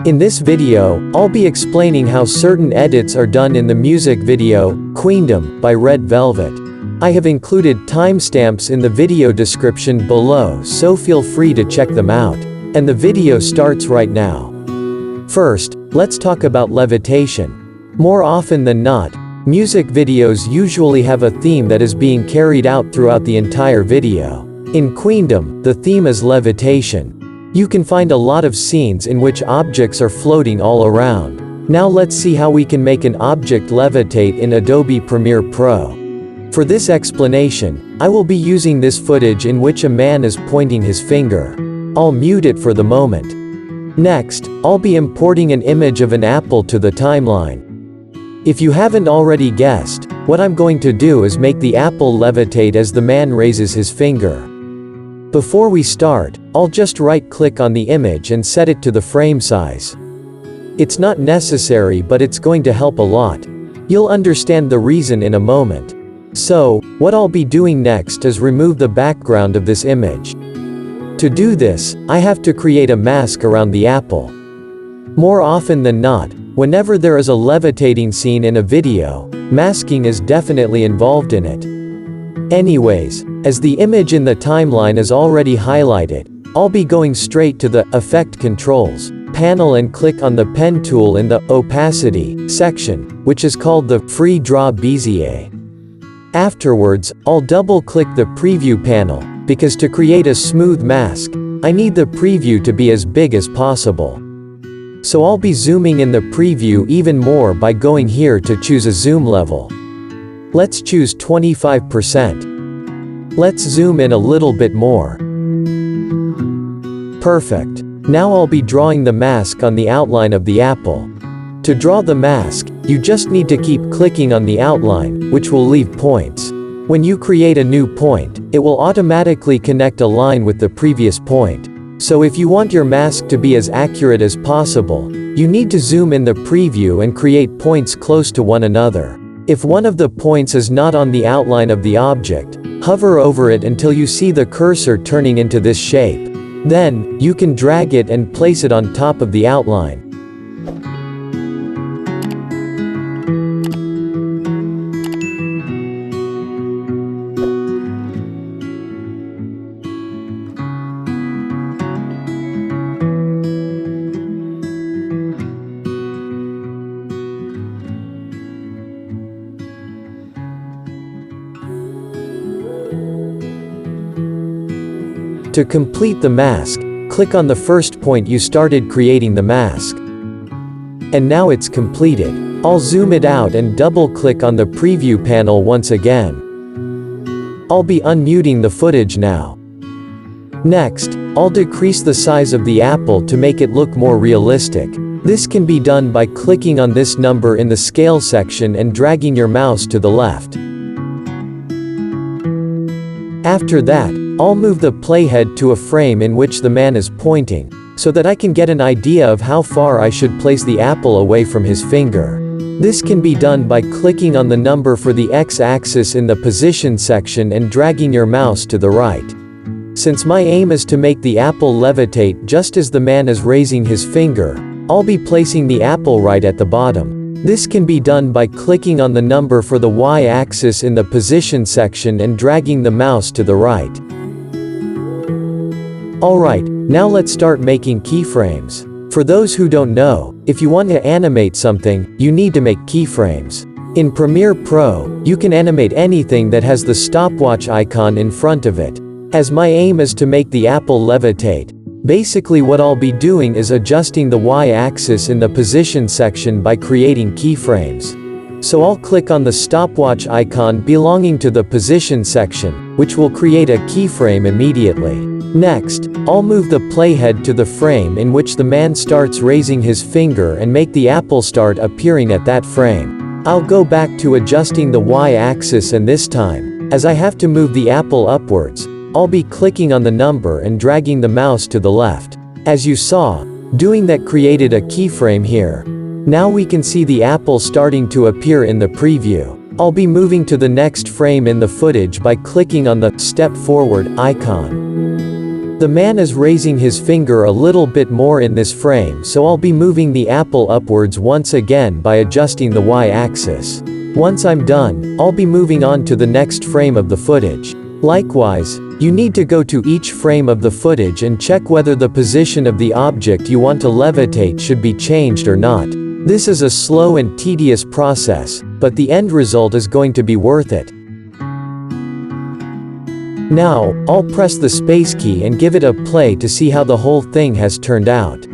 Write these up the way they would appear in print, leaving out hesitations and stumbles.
In this video, I'll be explaining how certain edits are done in the music video, Queendom, by Red Velvet. I have included timestamps in the video description below, so feel free to check them out. And the video starts right now. First, let's talk about Levitation. More often than not, music videos usually have a theme that is being carried out throughout the entire video. In Queendom, the theme is Levitation. You can find a lot of scenes in which objects are floating all around. Now let's see how we can make an object levitate in Adobe Premiere Pro. For this explanation, I will be using this footage in which a man is pointing his finger. I'll mute it for the moment. Next, I'll be importing an image of an apple to the timeline. If you haven't already guessed, what I'm going to do is make the apple levitate as the man raises his finger. Before we start, I'll just right-click on the image and set it to the frame size. It's not necessary, but it's going to help a lot. You'll understand the reason in a moment. So, what I'll be doing next is remove the background of this image. To do this, I have to create a mask around the apple. More often than not, whenever there is a levitating scene in a video, masking is definitely involved in it. Anyways, as the image in the timeline is already highlighted, I'll be going straight to the Effect Controls panel and click on the pen tool in the Opacity section, which is called the Free Draw Bezier. Afterwards, I'll double-click the Preview panel, because to create a smooth mask, I need the preview to be as big as possible. So I'll be zooming in the preview even more by going here to choose a zoom level. Let's choose 25%. Let's zoom in a little bit more. Perfect. Now I'll be drawing the mask on the outline of the apple. To draw the mask, you just need to keep clicking on the outline, which will leave points. When you create a new point, it will automatically connect a line with the previous point. So if you want your mask to be as accurate as possible, you need to zoom in the preview and create points close to one another. If one of the points is not on the outline of the object, hover over it until you see the cursor turning into this shape. Then, you can drag it and place it on top of the outline. To complete the mask, click on the first point you started creating the mask. And now it's completed. I'll zoom it out and double-click on the preview panel once again. I'll be unmuting the footage now. Next, I'll decrease the size of the apple to make it look more realistic. This can be done by clicking on this number in the scale section and dragging your mouse to the left. After that, I'll move the playhead to a frame in which the man is pointing, so that I can get an idea of how far I should place the apple away from his finger. This can be done by clicking on the number for the x-axis in the position section and dragging your mouse to the right. Since my aim is to make the apple levitate just as the man is raising his finger, I'll be placing the apple right at the bottom. This can be done by clicking on the number for the y-axis in the position section and dragging the mouse to the right. Alright, now let's start making keyframes. For those who don't know, if you want to animate something, you need to make keyframes. In Premiere Pro, you can animate anything that has the stopwatch icon in front of it. As my aim is to make the apple levitate, basically what I'll be doing is adjusting the y-axis in the position section by creating keyframes. So I'll click on the stopwatch icon belonging to the position section, which will create a keyframe immediately. Next, I'll move the playhead to the frame in which the man starts raising his finger and make the apple start appearing at that frame. I'll go back to adjusting the y-axis, and this time, as I have to move the apple upwards, I'll be clicking on the number and dragging the mouse to the left. As you saw, doing that created a keyframe here. Now we can see the apple starting to appear in the preview. I'll be moving to the next frame in the footage by clicking on the Step Forward icon. The man is raising his finger a little bit more in this frame, so I'll be moving the apple upwards once again by adjusting the Y-axis. Once I'm done, I'll be moving on to the next frame of the footage. Likewise, you need to go to each frame of the footage and check whether the position of the object you want to levitate should be changed or not. This is a slow and tedious process, but the end result is going to be worth it. Now, I'll press the space key and give it a play to see how the whole thing has turned out.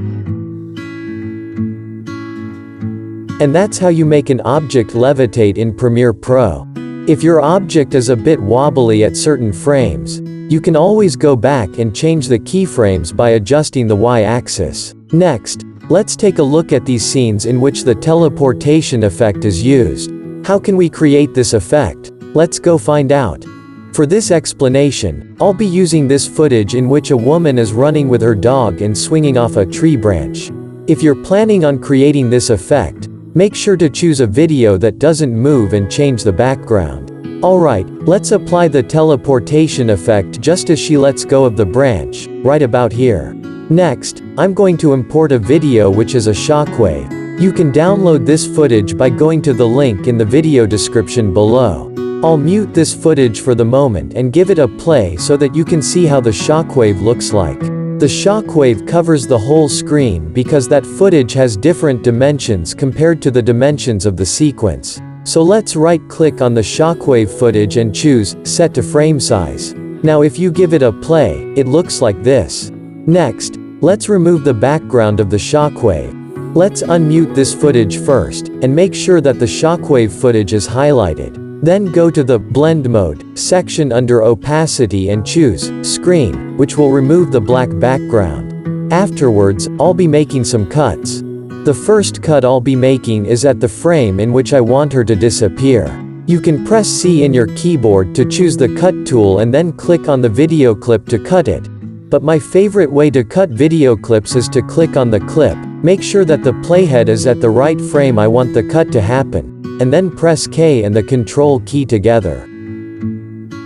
And that's how you make an object levitate in Premiere Pro. If your object is a bit wobbly at certain frames, you can always go back and change the keyframes by adjusting the Y-axis. Next, let's take a look at these scenes in which the teleportation effect is used. How can we create this effect? Let's go find out. For this explanation, I'll be using this footage in which a woman is running with her dog and swinging off a tree branch. If you're planning on creating this effect, make sure to choose a video that doesn't move and change the background. Alright, let's apply the teleportation effect just as she lets go of the branch, right about here. Next, I'm going to import a video which is a shockwave. You can download this footage by going to the link in the video description below. I'll mute this footage for the moment and give it a play so that you can see how the shockwave looks like. The shockwave covers the whole screen because that footage has different dimensions compared to the dimensions of the sequence. So let's right-click on the shockwave footage and choose Set to Frame Size. Now if you give it a play, it looks like this. Next, let's remove the background of the shockwave. Let's unmute this footage first, and make sure that the shockwave footage is highlighted. Then go to the Blend Mode section under Opacity and choose Screen, which will remove the black background. Afterwards, I'll be making some cuts. The first cut I'll be making is at the frame in which I want her to disappear. You can press C in your keyboard to choose the cut tool and then click on the video clip to cut it. But my favorite way to cut video clips is to click on the clip, make sure that the playhead is at the right frame I want the cut to happen, and then press K and the Control key together.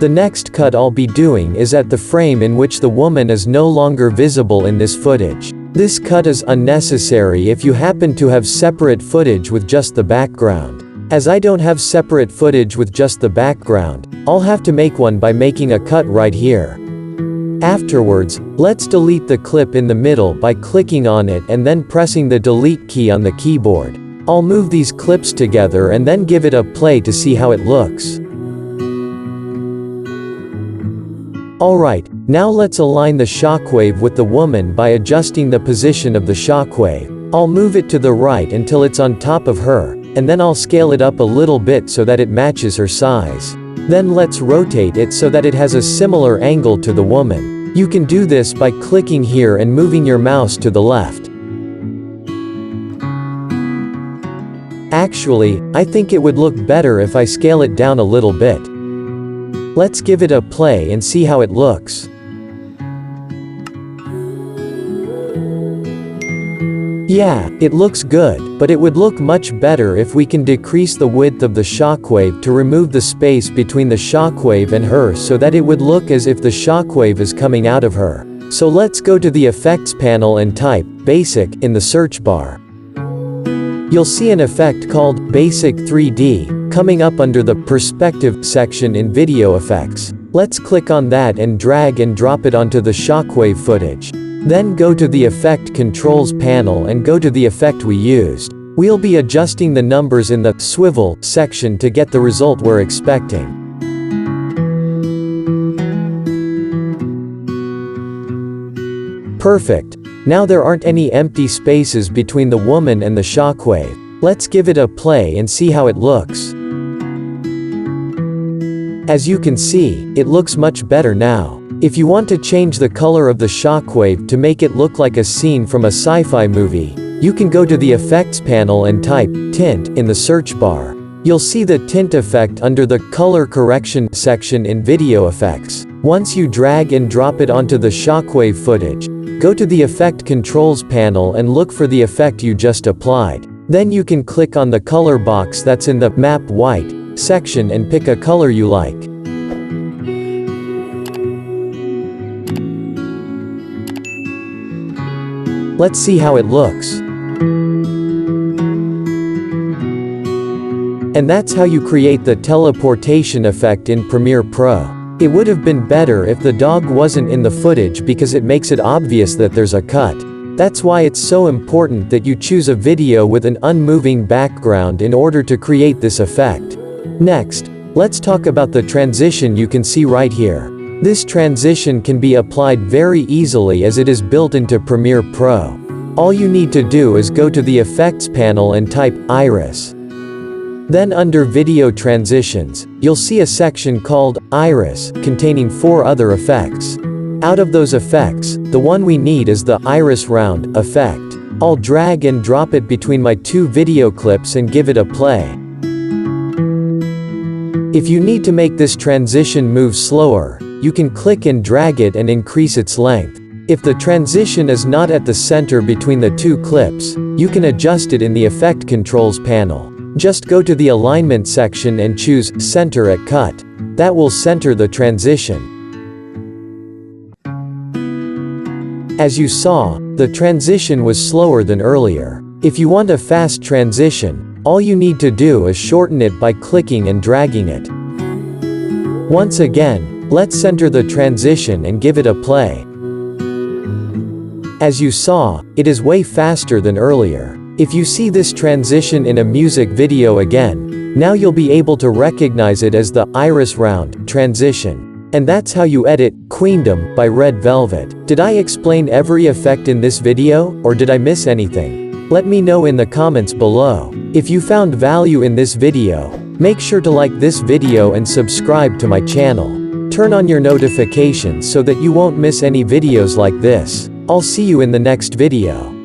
The next cut I'll be doing is at the frame in which the woman is no longer visible in this footage. This cut is unnecessary if you happen to have separate footage with just the background. As I don't have separate footage with just the background, I'll have to make one by making a cut right here. Afterwards, let's delete the clip in the middle by clicking on it and then pressing the delete key on the keyboard. I'll move these clips together and then give it a play to see how it looks. Alright, now let's align the shockwave with the woman by adjusting the position of the shockwave. I'll move it to the right until it's on top of her, and then I'll scale it up a little bit so that it matches her size. Then let's rotate it so that it has a similar angle to the woman. You can do this by clicking here and moving your mouse to the left. Actually, I think it would look better if I scale it down a little bit. Let's give it a play and see how it looks. Yeah, it looks good, but it would look much better if we can decrease the width of the shockwave to remove the space between the shockwave and her so that it would look as if the shockwave is coming out of her. So let's go to the Effects panel and type Basic in the search bar. You'll see an effect called Basic 3D coming up under the Perspective section in Video Effects. Let's click on that and drag and drop it onto the shockwave footage. Then go to the Effect Controls panel and go to the effect we used. We'll be adjusting the numbers in the Swivel section to get the result we're expecting. Perfect. Now there aren't any empty spaces between the woman and the shockwave. Let's give it a play and see how it looks. As you can see, it looks much better now. If you want to change the color of the shockwave to make it look like a scene from a sci-fi movie, you can go to the Effects panel and type Tint in the search bar. You'll see the tint effect under the Color Correction section in Video Effects. Once you drag and drop it onto the shockwave footage, go to the Effect Controls panel and look for the effect you just applied. Then you can click on the color box that's in the Map White section and pick a color you like. Let's see how it looks. And that's how you create the teleportation effect in Premiere Pro. It would have been better if the dog wasn't in the footage because it makes it obvious that there's a cut. That's why it's so important that you choose a video with an unmoving background in order to create this effect. Next, let's talk about the transition you can see right here. This transition can be applied very easily as it is built into Premiere Pro. All you need to do is go to the Effects panel and type Iris. Then under Video Transitions, you'll see a section called Iris, containing 4 other effects. Out of those effects, the one we need is the Iris Round effect. I'll drag and drop it between my 2 video clips and give it a play. If you need to make this transition move slower, you can click and drag it and increase its length. If the transition is not at the center between the 2 clips, you can adjust it in the Effect Controls panel. Just go to the Alignment section and choose Center at Cut. That will center the transition. As you saw, the transition was slower than earlier. If you want a fast transition, all you need to do is shorten it by clicking and dragging it. Once again, let's center the transition and give it a play. As you saw, it is way faster than earlier. If you see this transition in a music video again, now you'll be able to recognize it as the Iris Round transition. And that's how you edit Queendom by Red Velvet. Did I explain every effect in this video, or did I miss anything? Let me know in the comments below. If you found value in this video, make sure to like this video and subscribe to my channel. Turn on your notifications so that you won't miss any videos like this. I'll see you in the next video.